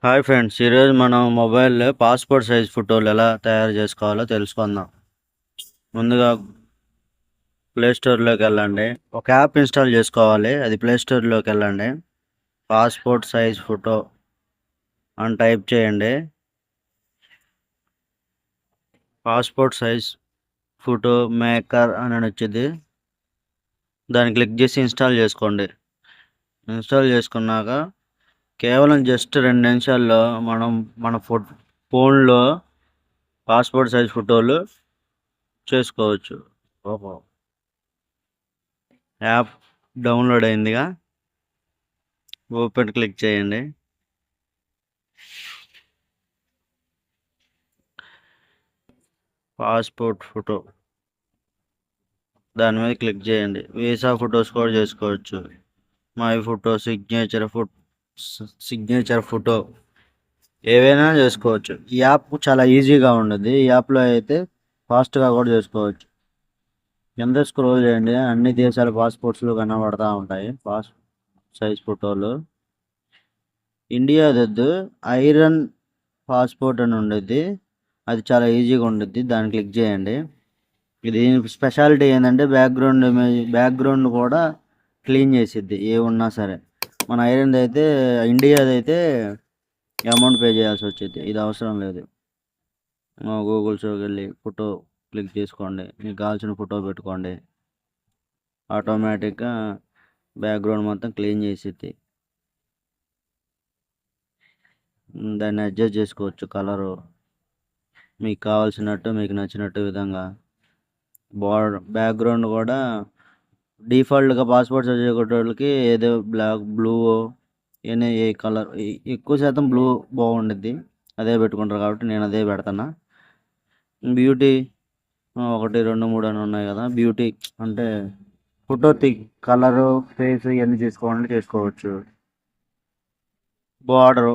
Hi friends, ఈరోజు మనం మొబైల్లో పాస్పోర్ట్ సైజ్ ఫోటోలు ఎలా తయారు చేసుకోవాలో తెలుసుకుందాం. ముందుగా ప్లే స్టోర్లోకి వెళ్ళండి. ఒక యాప్ ఇన్స్టాల్ చేసుకోవాలి. అది ప్లే స్టోర్లోకి వెళ్ళండి. పాస్పోర్ట్ సైజ్ ఫోటో అని టైప్ చేయండి. పాస్పోర్ట్ సైజ్ ఫోటో మేకర్ అని వచ్చింది. దాన్ని క్లిక్ చేసి ఇన్స్టాల్ చేసుకోండి. ఇన్స్టాల్ చేసుకున్నాక కేవలం జస్ట్ 2 నిమిషాల్లో మనం మన ఫోన్లో పాస్పోర్ట్ సైజ్ ఫోటోలు చేసుకోవచ్చు. ఓహో, యాప్ డౌన్లోడ్ అయిందిగా, ఓపెన్ క్లిక్ చేయండి. పాస్పోర్ట్ ఫోటో దాని మీద క్లిక్ చేయండి. వీసా ఫొటోస్ కూడా చేసుకోవచ్చు. మై ఫోటో, సిగ్నేచర్ ఫోటో ఏవైనా చేసుకోవచ్చు. ఈ యాప్ చాలా ఈజీగా ఉండదు. ఈ యాప్లో అయితే ఫాస్ట్గా కూడా చేసుకోవచ్చు. కింద స్క్రోల్ చేయండి, అన్ని దేశాల పాస్పోర్ట్స్లు కనబడతా ఉంటాయి. సైజ్ ఫోటోలు ఇండియా దద్దు ఐరన్ పాస్పోర్ట్ అని ఉండేది. అది చాలా ఈజీగా ఉంటుంది. దాన్ని క్లిక్ చేయండి. ఇది స్పెషాలిటీ ఏంటంటే బ్యాక్గ్రౌండ్ కూడా క్లీన్ చేసిద్ది ఏమున్నా సరే. మన ఐరన్ది అయితే, ఇండియాది అయితే అమౌంట్ పే చేయాల్సి వచ్చేది. ఇది అవసరం లేదు. గూగుల్ షోకి వెళ్ళి ఫోటో క్లిక్ చేసుకోండి. మీకు కావాల్సిన ఫోటో పెట్టుకోండి. ఆటోమేటిక్గా బ్యాక్గ్రౌండ్ మొత్తం క్లీన్ చేసిద్ది. దాన్ని అడ్జస్ట్ చేసుకోవచ్చు కలరు మీకు కావాల్సినట్టు, మీకు నచ్చినట్టు విధంగా. బ్యాక్గ్రౌండ్ కూడా డిఫాల్ట్గా పాస్పోర్ట్ సైజ్ కొట్టేవాళ్ళకి ఏదో బ్లాక్, బ్లూ, ఏ కలర్, ఎక్కువ శాతం బ్లూ బాగుండిద్ది. అదే పెట్టుకుంటారు కాబట్టి నేను అదే పెడతాను. బ్యూటీ 1, 2, 3 అని ఉన్నాయి కదా. బ్యూటీ అంటే ఫోటో కలరు, ఫేస్ ఇవన్నీ చేసుకోవాలంటే చేసుకోవచ్చు. బార్డరు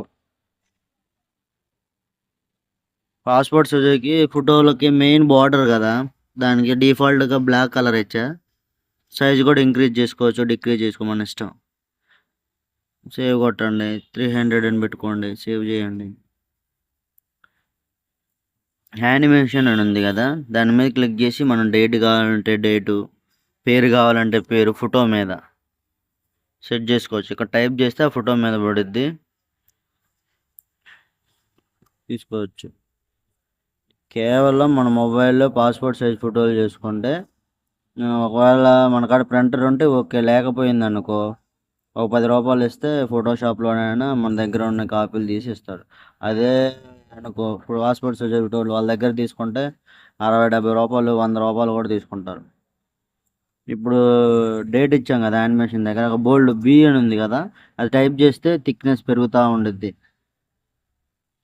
పాస్పోర్ట్ సైజ్కి ఫోటోలకి మెయిన్ బార్డర్ కదా, దానికి డిఫాల్ట్గా బ్లాక్ కలర్ ఇచ్చా. సైజ్ కూడా ఇంక్రీజ్ చేసుకోవచ్చు, డిక్రీజ్ చేసుకోమని ఇష్టం. సేవ్ కొట్టండి. 300 అని పెట్టుకోండి. సేవ్ చేయండి. యానిమేషన్ అని ఉంది కదా, దాని మీద క్లిక్ చేసి మనం డేట్ కావాలంటే డేటు, పేరు కావాలంటే పేరు ఫోటో మీద సెట్ చేసుకోవచ్చు. ఇక్కడ టైప్ చేస్తే ఆ ఫోటో మీద పడుద్ది, తీసుకోవచ్చు. కేవలం మన మొబైల్లో పాస్పోర్ట్ సైజ్ ఫోటోలు చేసుకుంటే, ఒకవేళ మన కాడ ప్రింటర్ ఉంటే ఓకే, లేకపోయింది అనుకో ఒక 10 రూపాయలు ఇస్తే ఫోటోషాప్లోనైనా మన దగ్గర ఉన్న కాపీలు తీసి ఇస్తాడు. అదే అనుకో ఇప్పుడు పాస్పోర్ట్ సైజ్ ఫోటోలు వాళ్ళ దగ్గర తీసుకుంటే 60-70 రూపాయలు, 100 రూపాయలు కూడా తీసుకుంటారు. ఇప్పుడు డేట్ ఇచ్చాం కదా, యానిమేషన్ దగ్గర ఒక బోల్డ్ బి అని ఉంది కదా, అది టైప్ చేస్తే థిక్నెస్ పెరుగుతూ ఉండుద్ది.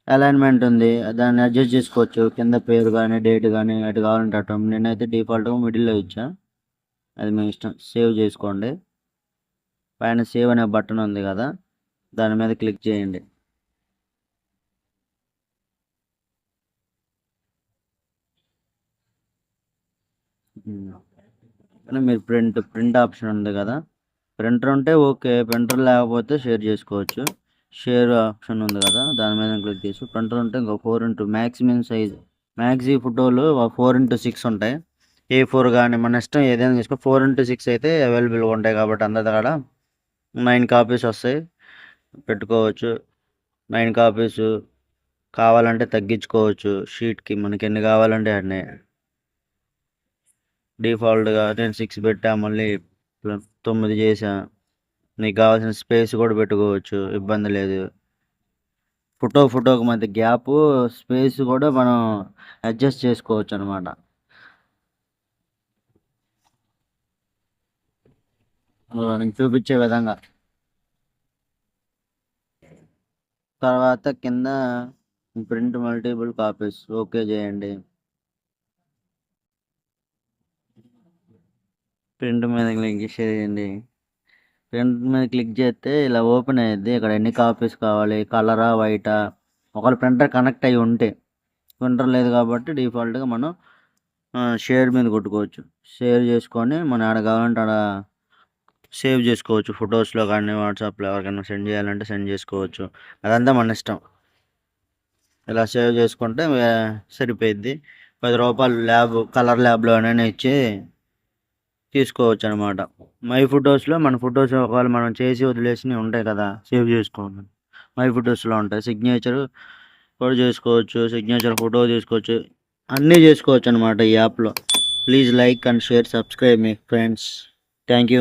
అలైన్మెంట్ ఉంది, దాన్ని అడ్జస్ట్ చేసుకోవచ్చు. కింద పేరు కానీ, డేట్ కానీ, అటు కావాలంటే అటు. నేనైతే డిఫాల్ట్గా మిడిల్లో ఇచ్చా, అది మీ ఇష్టం. సేవ్ చేసుకోండి. పైన సేవ్ అనే బటన్ ఉంది కదా, దాని మీద క్లిక్ చేయండి. కానీ మీరు ప్రింట్ ఆప్షన్ ఉంది కదా, ప్రింటర్ ఉంటే ఓకే, ప్రింటర్ లేకపోతే షేర్ చేసుకోవచ్చు. షేర్ ఆప్షన్ ఉంది కదా, దాని మీద క్లిక్ చేసి ప్రింటర్ ఉంటే ఇంకో 4x మ్యాక్సిమం సైజ్ మ్యాక్సీ ఫోటోలు 4x6 ఉంటాయి. A4 కానీ మన ఇష్టం ఏదైనా తీసుకో. 4x6 అయితే అవైలబుల్గా ఉంటాయి కాబట్టి అందరి దగ్గర 9 కాపీస్ వస్తాయి, పెట్టుకోవచ్చు. 9 కాపీస్ కావాలంటే తగ్గించుకోవచ్చు. షీట్కి మనకి ఎన్ని కావాలంటే అన్నీ. డిఫాల్ట్గా నేను 6 పెట్టా, మళ్ళీ 9 చేసా. నీకు కావాల్సిన స్పేస్ కూడా పెట్టుకోవచ్చు, ఇబ్బంది లేదు. ఫోటోకి మధ్య గ్యాప్, స్పేస్ కూడా మనం అడ్జస్ట్ చేసుకోవచ్చు అనమాట. నేను చూపించే విధంగా. తర్వాత కింద ప్రింట్ మల్టిపుల్ కాపీస్ ఓకే చేయండి. ప్రింట్ మీద క్లిక్ చేయండి. ప్రింట్ మీద క్లిక్ చేస్తే ఇలా ఓపెన్ అయ్యిద్ది. ఇక్కడ ఎన్ని కాపీస్ కావాలి, కలరా, వైటా. ఒకవేళ ప్రింటర్ కనెక్ట్ అయ్యి ఉంటే, ప్రింటర్ లేదు కాబట్టి డిఫాల్ట్గా మనం షేర్ మీద కొట్టుకోవచ్చు. షేర్ చేసుకొని మనం ఆడ కావాలంటే ఆడ సేవ్ చేసుకోవచ్చు. ఫొటోస్‌లో కానీ, వాట్సాప్‌లో ఎవరికైనా సెండ్ చేయాలంటే సెండ్ చేసుకోవచ్చు. అదంతా మన ఇష్టం. ఇలా సేవ్ చేసుకుంటే సరిపోయిద్ది. రూ. 10 కలర్ ల్యాబ్‌లోనైనా ఇచ్చి తీసుకోవచ్చనమాట. మై ఫోటోస్‌లో మన ఫోటోస్ ఒకవేళ మనం చేసి వదిలేసినవి ఉంటాయి కదా! సేవ్ చేసుకోవాలి. మై ఫోటోస్‌లో ఉంటాయి. సిగ్నేచర్ కూడా చేసుకోవచ్చు. సిగ్నేచర్ ఫోటో తీసుకోవచ్చు. అన్నీ చేసుకోవచ్చనమాట ఈ యాప్‌లో. Please like and share, subscribe me friends. Thank you.